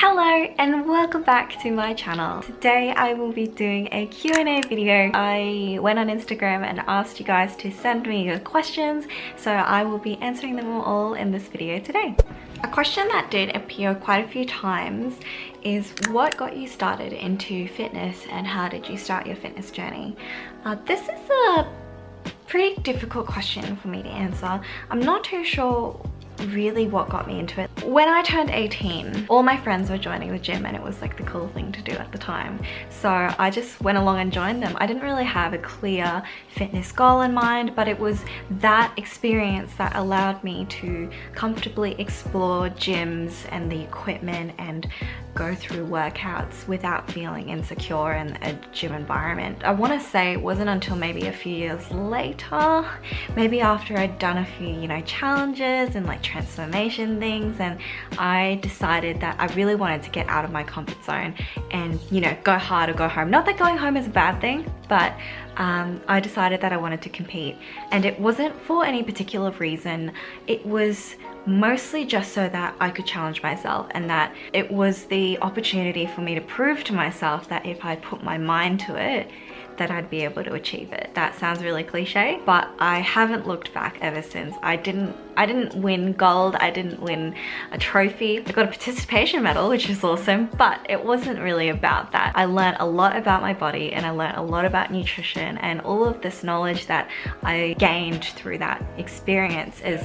Hello and welcome back to my channel. Today I will be doing a Q&A video. I went on Instagram and asked you guys to send me your questions, so I will be answering them all in this video today. A question that did appear quite a few times is what got you started into fitness and how did you start your fitness journey? This is a pretty difficult question for me to answer. I'm not too sure really what got me into it. When I turned 18, all my friends were joining the gym and it was like the cool thing to do at the time. So I just went along and joined them. I didn't really have a clear fitness goal in mind, but it was that experience that allowed me to comfortably explore gyms and the equipment and go through workouts without feeling insecure in a gym environment. I want to say it wasn't until maybe a few years later, maybe after I'd done a few, challenges and like transformation things, and I decided that I really wanted to get out of my comfort zone and, go hard or go home. Not that going home is a bad thing, but I decided that I wanted to compete, and it wasn't for any particular reason. It was mostly just so that I could challenge myself, and that it was the opportunity for me to prove to myself that if I put my mind to it, that I'd be able to achieve it. That sounds really cliche, but I haven't looked back ever since. I didn't win gold, I didn't win a trophy. I got a participation medal, which is awesome, but it wasn't really about that. I learned a lot about my body and I learned a lot about nutrition, and all of this knowledge that I gained through that experience is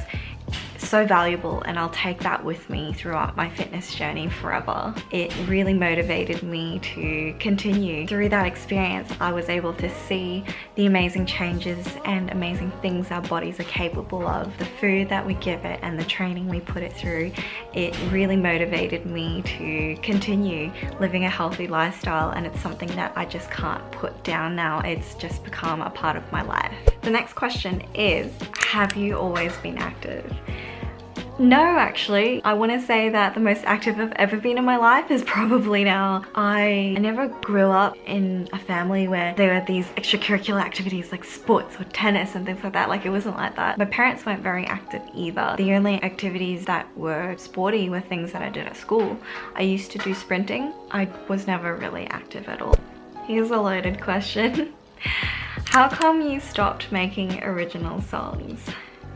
so valuable, and I'll take that with me throughout my fitness journey forever. It really motivated me to continue. Through that experience, I was able to see the amazing changes and amazing things our bodies are capable of. The food that we give it and the training we put it through, it really motivated me to continue living a healthy lifestyle, and it's something that I just can't put down now. It's just become a part of my life. The next question is, have you always been active? No, actually. I want to say that the most active I've ever been in my life is probably now. I never grew up in a family where there were these extracurricular activities like sports or tennis and things like that. Like, it wasn't like that. My parents weren't very active either. The only activities that were sporty were things that I did at school. I used to do sprinting. I was never really active at all. Here's a loaded question. How come you stopped making original songs?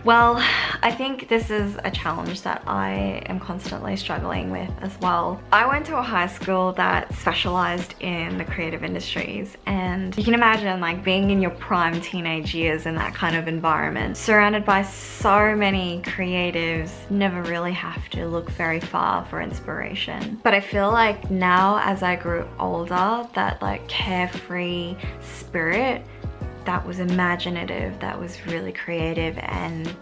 Well, I think this is a challenge that I am constantly struggling with as well. I went to a high school that specialized in the creative industries, and you can imagine like being in your prime teenage years in that kind of environment, surrounded by so many creatives. Never really have to look very far for inspiration. But I feel like now, as I grew older, that like carefree spirit that was imaginative, that was really creative and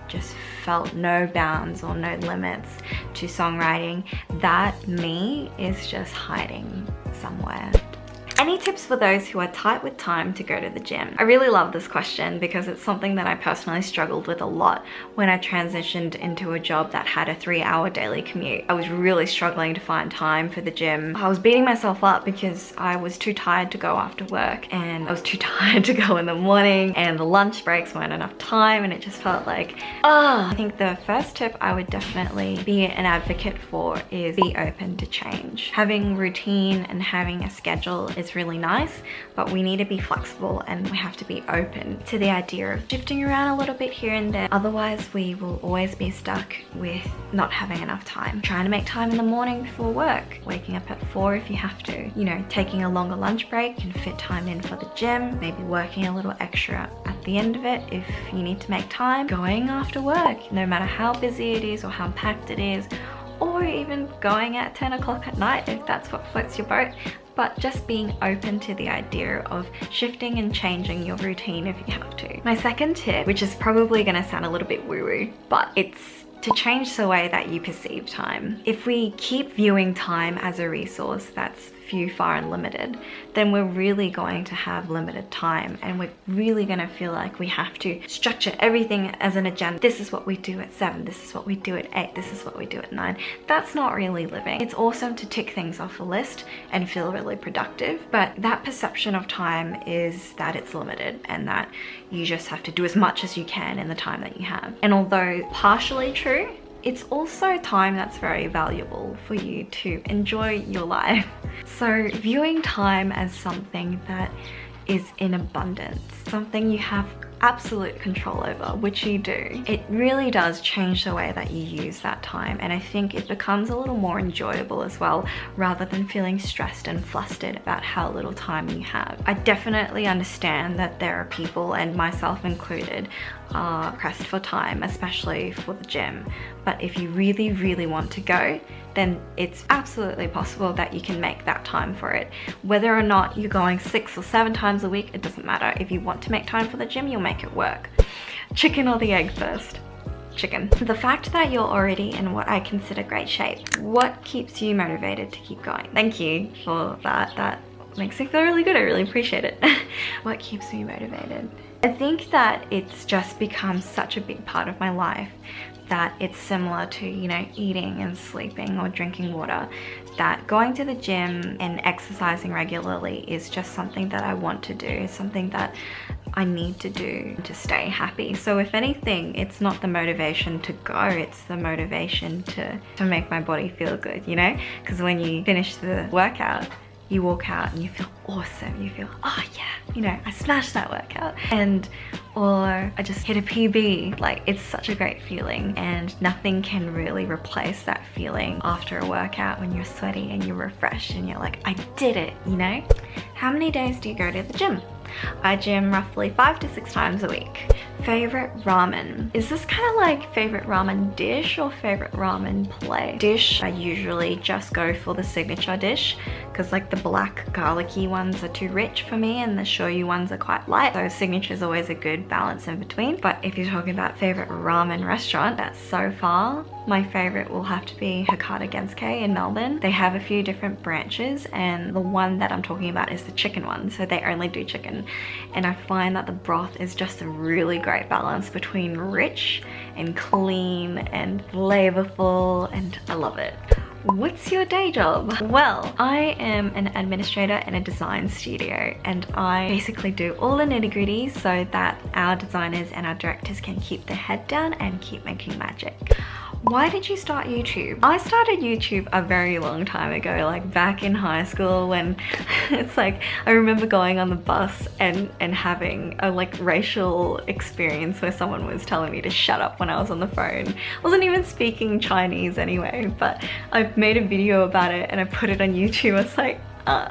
just felt no bounds or no limits to songwriting, that me is just hiding somewhere. Any tips for those who are tight with time to go to the gym? I really love this question because it's something that I personally struggled with a lot when I transitioned into a job that had a 3-hour daily commute. I was really struggling to find time for the gym. I was beating myself up because I was too tired to go after work, and I was too tired to go in the morning, and the lunch breaks weren't enough time, and it just felt like, I think the first tip I would definitely be an advocate for is be open to change. Having routine and having a schedule is really nice, but we need to be flexible and we have to be open to the idea of shifting around a little bit here and there. Otherwise, we will always be stuck with not having enough time. Trying to make time in the morning before work, waking up at 4 if you have to, taking a longer lunch break can fit time in for the gym, maybe working a little extra at the end of it if you need to make time, going after work, no matter how busy it is or how packed it is, or even going at 10 o'clock at night if that's what floats your boat. But just being open to the idea of shifting and changing your routine if you have to. My second tip, which is probably gonna sound a little bit woo-woo, but it's to change the way that you perceive time. If we keep viewing time as a resource that's few, far and limited, then we're really going to have limited time, and we're really going to feel like we have to structure everything as an agenda. This is what we do at 7, this is what we do at 8, this is what we do at 9. That's not really living. It's awesome to tick things off a list and feel really productive, but that perception of time is that it's limited and that you just have to do as much as you can in the time that you have. And although partially true, it's also time that's very valuable for you to enjoy your life. So viewing time as something that is in abundance, something you have absolute control over, which you do, it really does change the way that you use that time, and I think it becomes a little more enjoyable as well, rather than feeling stressed and flustered about how little time you have. I definitely understand that there are people, and myself included, are pressed for time, especially for the gym, but if you really want to go, then it's absolutely possible that you can make that time for it. Whether or not you're going 6 or 7 times a week, it doesn't matter. If you want to make time for the gym, you'll make it work. Chicken or the egg first? Chicken. The fact that you're already in what I consider great shape, what keeps you motivated to keep going? Thank you for that. That makes me feel really good. I really appreciate it. What keeps me motivated? I think that it's just become such a big part of my life that it's similar to, you know, eating and sleeping or drinking water, that going to the gym and exercising regularly is just something that I want to do. It's something that I need to do to stay happy. So if anything, it's not the motivation to go, it's the motivation to make my body feel good, you know? Because when you finish the workout, you walk out and you feel awesome. You feel, oh yeah, you know, I smashed that workout. Or I just hit a PB. Like, it's such a great feeling, and nothing can really replace that feeling after a workout when you're sweaty and you're refreshed and you're like, I did it, you know? How many days do you go to the gym? I gym roughly 5 to 6 times a week. Favorite ramen. Is this kind of like favorite ramen dish or favorite ramen play? Dish, I usually just go for the signature dish, because like the black garlicky ones are too rich for me and the shoyu ones are quite light. So signature is always a good balance in between. But if you're talking about favorite ramen restaurant, that's so far, my favorite will have to be Hakata Gensuke in Melbourne. They have a few different branches, and the one that I'm talking about is the chicken one. So they only do chicken. And I find that the broth is just a really great balance between rich and clean and flavorful, and I love it. What's your day job? Well, I am an administrator in a design studio, and I basically do all the nitty-gritty so that our designers and our directors can keep their head down and keep making magic. Why did you start YouTube? I started YouTube a very long time ago, like back in high school, when it's like, I remember going on the bus and having a like racial experience where someone was telling me to shut up when I was on the phone. I wasn't even speaking Chinese anyway, but I made a video about it and I put it on YouTube. It's like,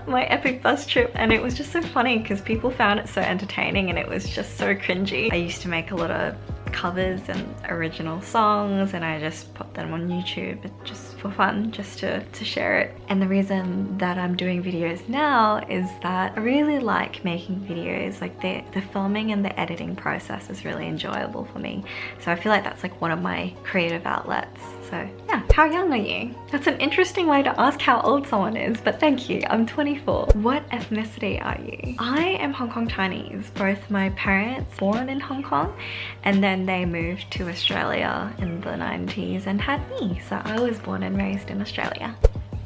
my epic bus trip, and it was just so funny because people found it so entertaining and it was just so cringy. I used to make a lot of covers and original songs, and I just put them on YouTube just for fun, just to share it. And the reason that I'm doing videos now is that I really like making videos. Like the filming and the editing process is really enjoyable for me, so I feel like that's like one of my creative outlets. So yeah, how young are you? That's an interesting way to ask how old someone is, but thank you. I'm 24. What ethnicity are you? I am Hong Kong Chinese. Both my parents born in Hong Kong, and then they moved to Australia in the 90s and had me. So I was born and raised in Australia.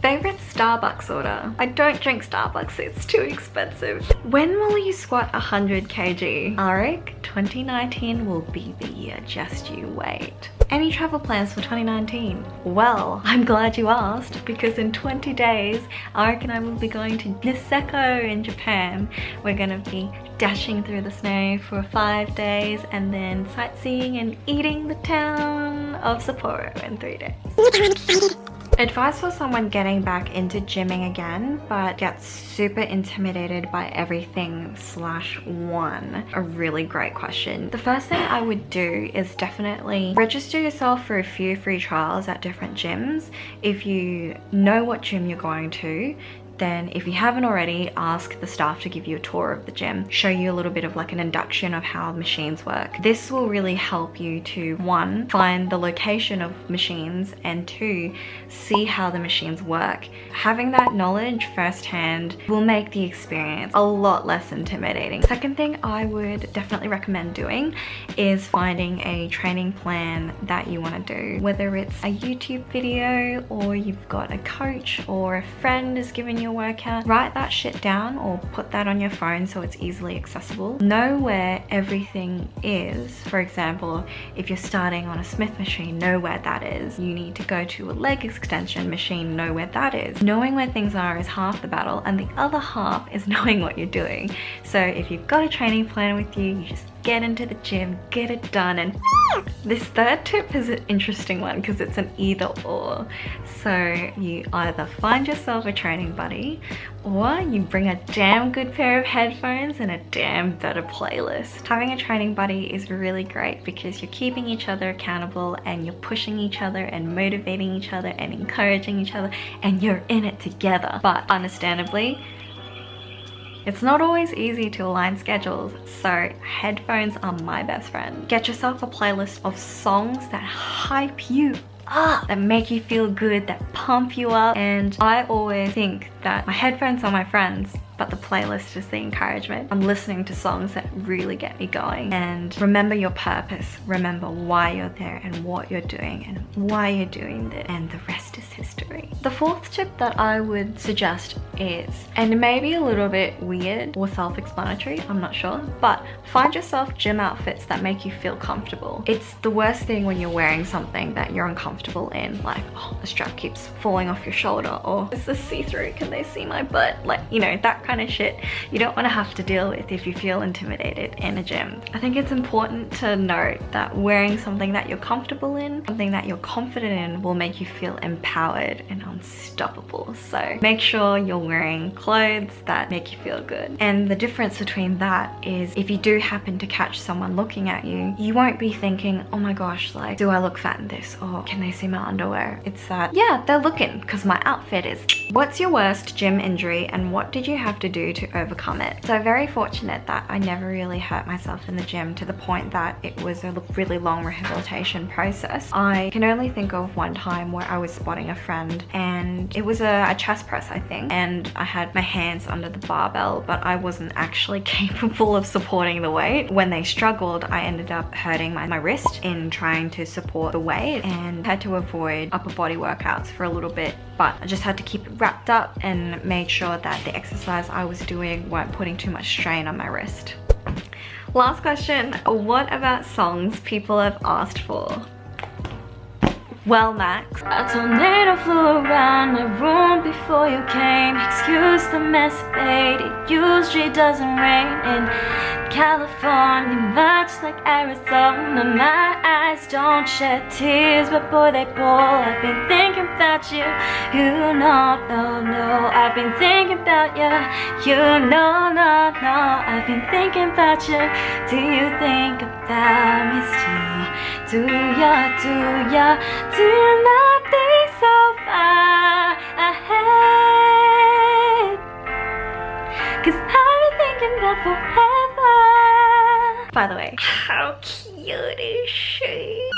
Favorite Starbucks order? I don't drink Starbucks, it's too expensive. When will you squat 100 kg? Arik, 2019 will be the year, just you wait. Any travel plans for 2019? Well, I'm glad you asked, because in 20 days, Arik and I will be going to Niseko in Japan. We're gonna be dashing through the snow for 5 days and then sightseeing and eating the town of Sapporo in 3 days. Advice for someone getting back into gymming again but gets super intimidated by everything /one. A really great question. The first thing I would do is definitely register yourself for a few free trials at different gyms. If you know what gym you're going to, then if you haven't already, ask the staff to give you a tour of the gym, show you a little bit of like an induction of how machines work. This will really help you to, 1, find the location of machines, and 2, see how the machines work. Having that knowledge firsthand will make the experience a lot less intimidating. Second thing I would definitely recommend doing is finding a training plan that you want to do. Whether it's a YouTube video, or you've got a coach or a friend is giving you your workout, write that shit down or put that on your phone so it's easily accessible. Know where everything is. For example, if you're starting on a Smith machine, know where that is. You need to go to a leg extension machine, know where that is. Knowing where things are is half the battle, and the other half is knowing what you're doing. So if you've got a training plan with you, you just get into the gym, get it done. And this third tip is an interesting one because it's an either or. So you either find yourself a training buddy, or you bring a damn good pair of headphones and a damn better playlist. Having a training buddy is really great because you're keeping each other accountable and you're pushing each other and motivating each other and encouraging each other, and you're in it together. But understandably, it's not always easy to align schedules, so headphones are my best friend. Get yourself a playlist of songs that hype you up, that make you feel good, that pump you up. And I always think that my headphones are my friends, but the playlist is the encouragement. I'm listening to songs that really get me going. And remember your purpose. Remember why you're there and what you're doing and why you're doing it, and the rest is history. The fourth tip that I would suggest is, and it may be a little bit weird or self-explanatory, I'm not sure, but find yourself gym outfits that make you feel comfortable. It's the worst thing when you're wearing something that you're uncomfortable in, like, oh, the strap keeps falling off your shoulder, or is this see-through, can they see my butt? Like, you know, that kind of shit you don't want to have to deal with if you feel intimidated in a gym. I think it's important to note that wearing something that you're comfortable in, something that you're confident in, will make you feel empowered and unstoppable. So make sure you're wearing clothes that make you feel good. And the difference between that is, if you do happen to catch someone looking at you, you won't be thinking, oh my gosh, like, do I look fat in this? Or can they see my underwear? It's that, yeah, they're looking because my outfit is. What's your worst gym injury and what did you have to do to overcome it? So very fortunate that I never really hurt myself in the gym to the point that it was a really long rehabilitation process. I can only think of one time where I was spotting a friend, and it was a chest press, I think, and I had my hands under the barbell, but I wasn't actually capable of supporting the weight. When they struggled, I ended up hurting my wrist in trying to support the weight, and had to avoid upper body workouts for a little bit, but I just had to keep it wrapped up and made sure that the exercise I was doing weren't putting too much strain on my wrist. Last question, what about songs people have asked for? Well, Max, a tornado flew around my room before you came. Excuse the mess it made, it usually doesn't rain in California, much like Arizona. My eyes don't shed tears, but boy, they boil. I've been thinking about you, you know, no. I've been thinking about you, you know, no. I've been thinking about you. Do you think about me still? Do ya, do you not think so far ahead? 'Cause I've been thinking about forever. By the way, how cute is she?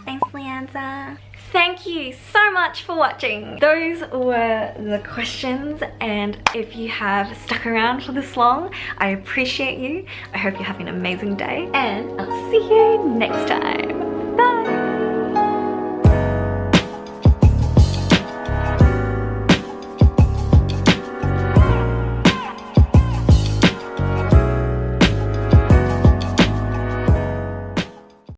Thanks, Leanza. Thank you so much for watching. Those were the questions, and if you have stuck around for this long, I appreciate you. I hope you're having an amazing day, and I'll see you next time.